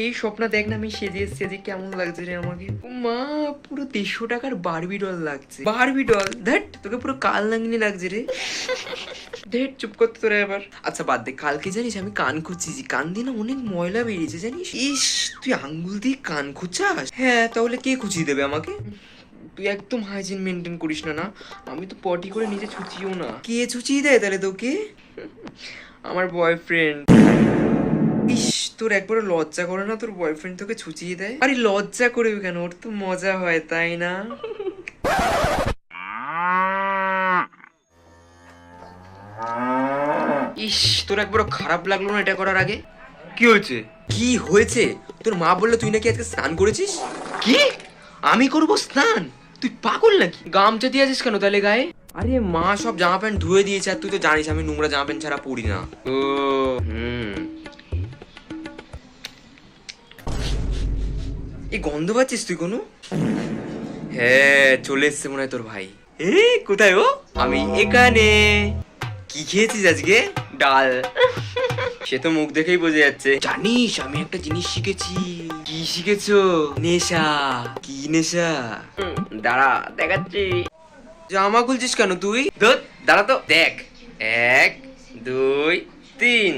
এই স্বপ্ন দেখ না, আমি সেজে এসেছি, যে কেমন লাগছে রে আমাকে। মা, পুরো 150 টাকার বারবি ডল লাগছে। Barbie doll? ধ্যাট, তোকে পুরো কাল নাগিনি লাগছে রে। ধ্যাট, চুপ করতে তোরা এবার। আচ্ছা বাদ দে, কালকে জানিস আমি কান খুঁজছি, কান দিয়ে না অনেক ময়লা বেরিয়েছে জানিস। ইস, তুই আঙ্গুল দিয়ে কান খুঁচাস? হ্যাঁ, তাহলে কে খুঁচিয়ে দেবে আমাকে? তুই একদম হাইজিন মেনটেন করিস না। না, আমি তো পটি করে নিজে ছুচিও না। কে ছুচিয়ে দেয় তাহলে তোকে? আমার বয়ফ্রেন্ড। ইস, তোর একবার লজ্জা করে না তোর বয়ফ্রেন্ড তোকে ছুচিয়ে দেয়? আরে লজ্জা করবে কেন, ওর তো মজা হয় তাই না? ইস, তোর একবার খারাপ লাগলো না এটা করার আগে? কি হয়েছে? কি হয়েছে? তোর মা বললো তুই নাকি আজকে স্নান করেছিস। কি? আমি করবো স্নান? তুই পাগল নাকি? গামছা দিয়ে আছিস কেন তাহলে গায়ে? আরে মা সব জামা প্যান্ট ধুয়ে দিয়েছে, আর তুই তো জানিস আমি নোংরা জামা প্যান্ট ছাড়া পরি না। ও হুম, এই গন্ধ পাচ্ছিস তুই কোনো? হ্যাঁ, চলে এসছে মনে হয় তোর ভাই। এ, কোথায় ও? আমি এখানে। কি খেয়েছিস আজকে? ডাল। সে তো মুখ দেখেই বোঝা যাচ্ছে। জানিস আমি একটা জিনিস শিখেছি। কি শিখেছো? নেশা। কি নেশা? দাঁড়া দেখাচ্ছি। জামা খুলছিস কেন তুই? ধুৎ, দাঁড়া তো দেখ। 1 2 3।